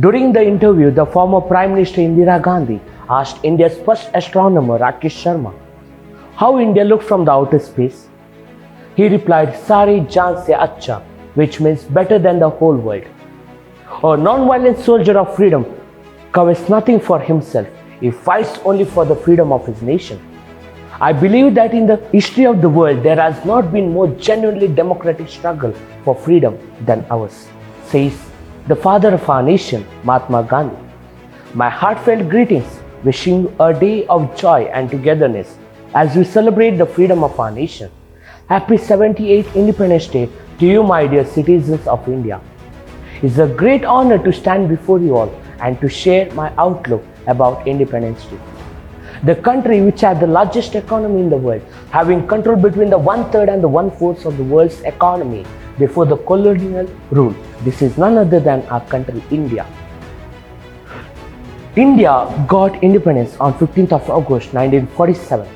During the interview, the former Prime Minister Indira Gandhi asked India's first astronomer Rakesh Sharma how India looked from the outer space. He replied, "Sari jaan se acha," which means better than the whole world. A non-violent soldier of freedom covets nothing for himself. He fights only for the freedom of his nation. I believe that in the history of the world, there has not been more genuinely democratic struggle for freedom than ours, says the father of our nation, Mahatma Gandhi. My heartfelt greetings, wishing you a day of joy and togetherness as we celebrate the freedom of our nation. Happy 78th Independence Day to you, my dear citizens of India. It's a great honor to stand before you all and to share my outlook about Independence Day. The country which had the largest economy in the world, having control between the 1/3 and the 1/4 of the world's economy before the colonial rule. This is none other than our country, India. India got independence on 15th of August 1947.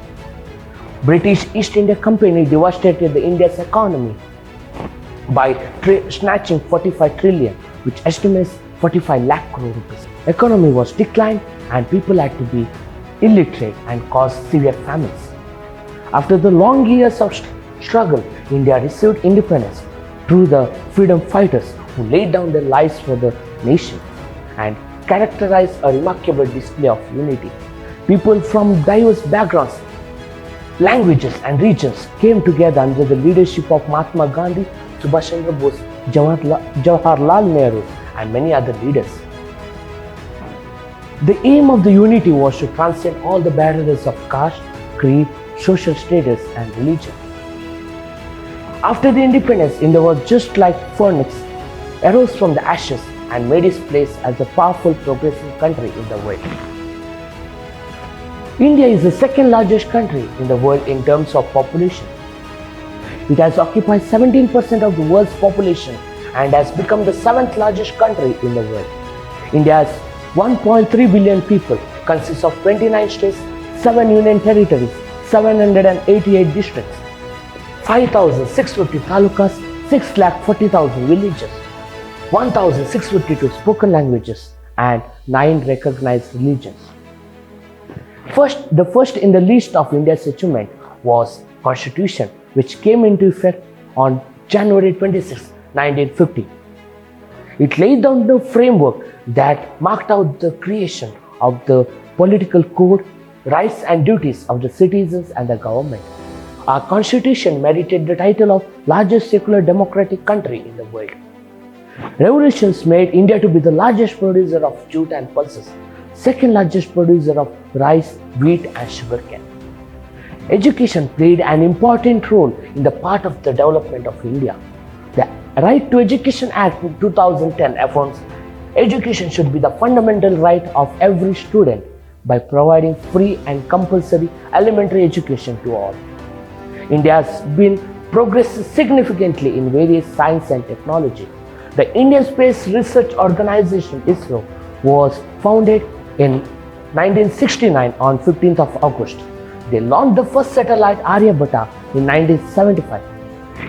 British East India Company devastated the India's economy by snatching 45 trillion, which estimates 45 lakh crore rupees. Economy was declined and people had to be illiterate and caused severe famines. After the long years of struggle, India received independence through the freedom fighters who laid down their lives for the nation and characterized a remarkable display of unity. People from diverse backgrounds, languages and regions came together under the leadership of Mahatma Gandhi, Subhash Chandra Bose, Jawaharlal Nehru and many other leaders. The aim of the unity was to transcend all the barriers of caste, creed, social status and religion. After the independence, India was just like phoenix, arose from the ashes and made its place as a powerful progressive country in the world. India is the second largest country in the world in terms of population. It has occupied 17% of the world's population and has become the 7th largest country in the world. India has 1.3 billion people, consists of 29 states, 7 union territories, 788 districts, 5,650 talukas, 6,40,000 villages, 1,652 spoken languages and 9 recognized religions. The first in the list of India's achievement was Constitution, which came into effect on January 26, 1950. It laid down the framework that marked out the creation of the political code, rights and duties of the citizens and the government. Our constitution merited the title of largest secular democratic country in the world. Revolutions made India to be the largest producer of jute and pulses, second largest producer of rice, wheat and sugarcane. Education played an important role in the part of the development of India. The Right to Education Act of 2010 affirms education should be the fundamental right of every student by providing free and compulsory elementary education to all. India has been progressing significantly in various science and technology. The Indian Space Research Organization ISRO was founded in 1969 on 15th of August. They launched the first satellite Aryabhata in 1975.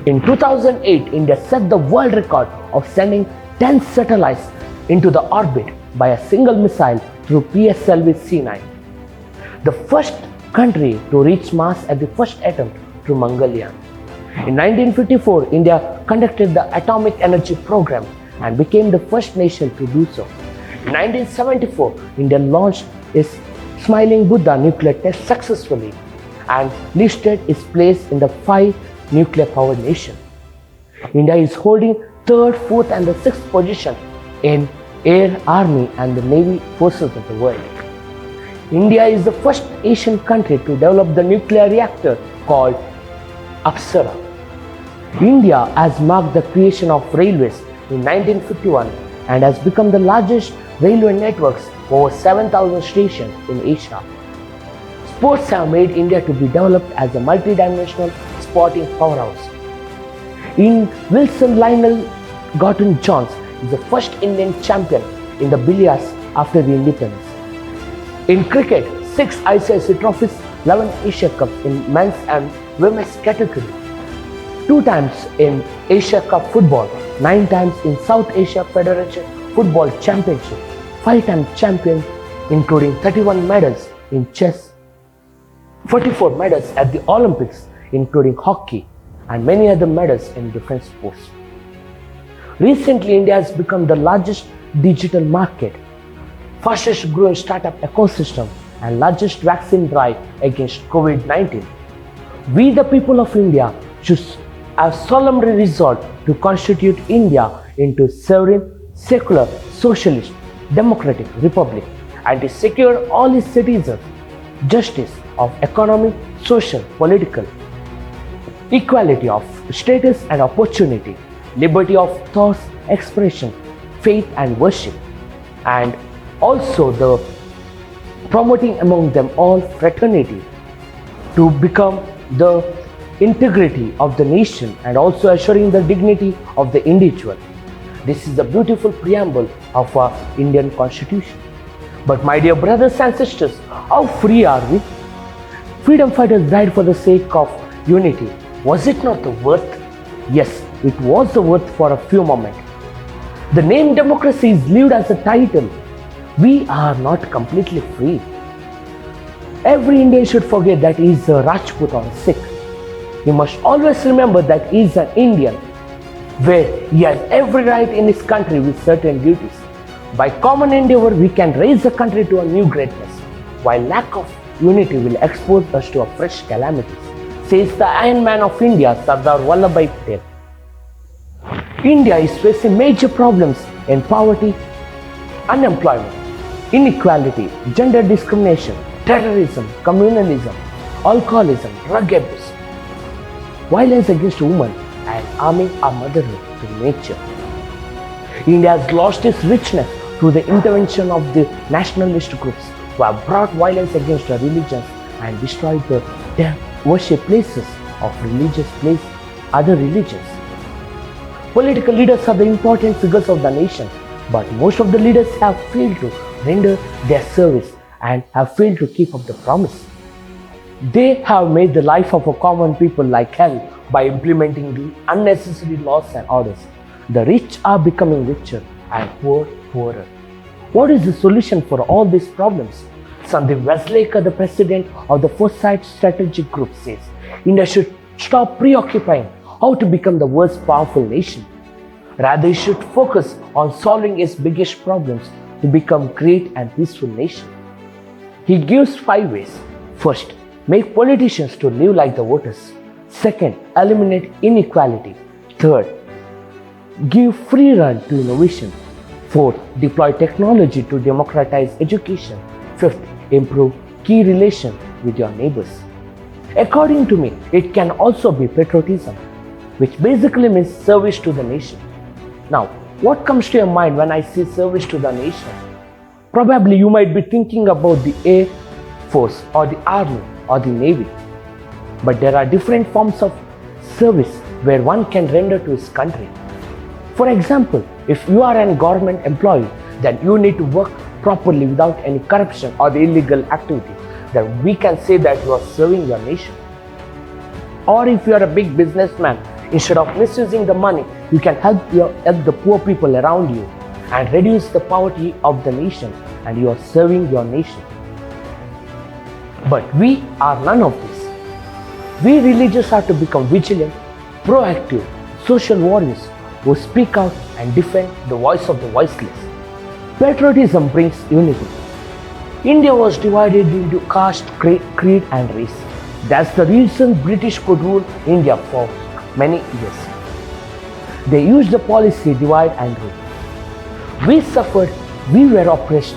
In 2008, India set the world record of sending 10 satellites into the orbit by a single missile through PSLV C9. The first country to reach Mars at the first attempt through Mangalyaan. In 1954, India conducted the atomic energy program and became the first nation to do so. In 1974, India launched its Smiling Buddha nuclear test successfully and lifted its place in the 5 nuclear powered nation. India is holding 3rd, 4th and the 6th position in Air, Army and the Navy forces of the world. India is the first Asian country to develop the nuclear reactor called Apsara. India has marked the creation of railways in 1951 and has become the largest railway networks, over 7,000 stations in Asia. Sports have made India to be developed as a multidimensional sporting powerhouse. In Wilson Lionel Gorton Jones is the first Indian champion in the billiards after the independence. In cricket, 6 ICIC trophies, 11 Asia Cups in men's and women's category, 2 times in Asia Cup football, 9 times in South Asia Federation football championship, 5-time champion, including 31 medals in chess, 44 medals at the Olympics, including hockey, and many other medals in different sports. Recently, India has become the largest digital market, fastest growing startup ecosystem, and largest vaccine drive against COVID-19. We, the people of India, should have solemnly resolved to constitute India into sovereign, secular, socialist, democratic republic, and to secure all its citizens justice of economic, social, political, equality of status and opportunity, liberty of thoughts, expression, faith and worship, and also the promoting among them all fraternity to become the integrity of the nation and also assuring the dignity of the individual. This is the beautiful preamble of our Indian Constitution. But my dear brothers and sisters, how free are we? Freedom fighters died for the sake of unity. Was it not the worth? Yes, it was the worth for a few moments. The name democracy is lived as a title. We are not completely free. Every Indian should forget that he is a Rajput or a Sikh. He must always remember that he is an Indian, where he has every right in his country with certain duties. By common endeavor, we can raise the country to a new greatness, while lack of unity will expose us to a fresh calamities, says the Iron Man of India, Sardar Vallabhbhai Patel. India is facing major problems in poverty, unemployment, inequality, gender discrimination, terrorism, communalism, alcoholism, drug abuse, violence against women, and harming our motherhood to nature. India has lost its richness through the intervention of the nationalist groups who have brought violence against the religions and destroyed the worship places of other religions. Political leaders are the important figures of the nation, but most of the leaders have failed to render their service and have failed to keep up the promise. They have made the life of a common people like hell by implementing unnecessary laws and orders. The rich are becoming richer and poor poorer. What is the solution for all these problems? Sandeep Westlakar, the president of the Foresight Strategic Group, says India should stop preoccupying how to become the world's powerful nation. Rather, it should focus on solving its biggest problems to become great and peaceful nation. He gives 5 ways. First, make politicians to live like the voters. Second, eliminate inequality. Third, give free run to innovation. Fourth, deploy technology to democratize education. Fifth, improve key relations with your neighbors. According to me, it can also be patriotism, which basically means service to the nation. Now, what comes to your mind when I say service to the nation? Probably you might be thinking about the Air Force or the Army or the Navy. But there are different forms of service where one can render to his country. For example, if you are a government employee, then you need to work properly without any corruption or the illegal activity. Then we can say that you are serving your nation. Or if you are a big businessman, instead of misusing the money, you can help the poor people around you and reduce the poverty of the nation, and you are serving your nation. But we are none of this. We religious are to become vigilant, proactive, social warriors who speak out and defend the voice of the voiceless. Patriotism brings unity. India was divided into caste, creed and race. That's the reason British could rule India for many years. They used the policy divide and rule. We suffered, we were oppressed,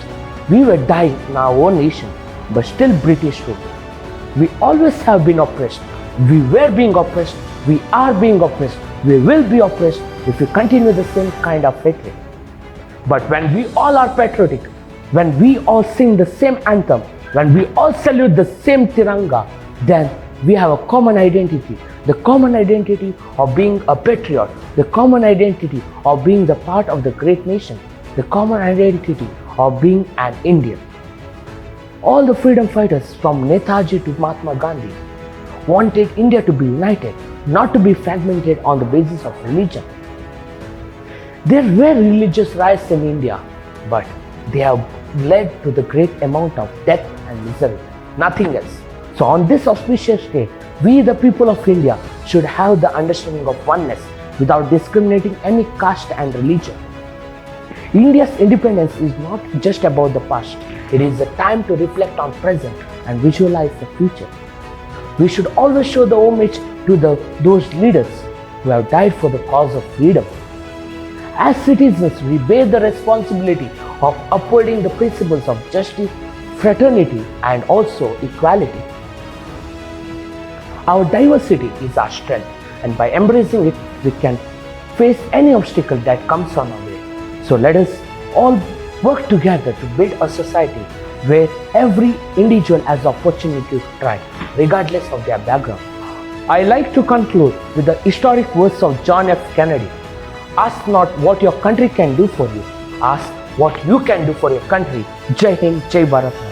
we were dying in our own nation, but still British rule. We always have been oppressed. We were being oppressed, we are being oppressed, we will be oppressed if we continue the same kind of hatred. But when we all are patriotic, when we all sing the same anthem, when we all salute the same Tiranga, then we have a common identity. The common identity of being a patriot, the common identity of being the part of the great nation, the common identity of being an Indian. All the freedom fighters from Netaji to Mahatma Gandhi wanted India to be united, not to be fragmented on the basis of religion. There were religious riots in India, but they have led to the great amount of death and misery, nothing else. So on this auspicious day, we the people of India should have the understanding of oneness without discriminating any caste and religion. India's independence is not just about the past. It is a time to reflect on present and visualize the future. We should always show the homage to those leaders who have died for the cause of freedom. As citizens, we bear the responsibility of upholding the principles of justice, fraternity, and also equality. Our diversity is our strength, and by embracing it, we can face any obstacle that comes on our way. So let us all work together to build a society where every individual has the opportunity to try, regardless of their background. I like to conclude with the historic words of John F. Kennedy. Ask not what your country can do for you. Ask what you can do for your country. Jai Hind, Jai Bharat.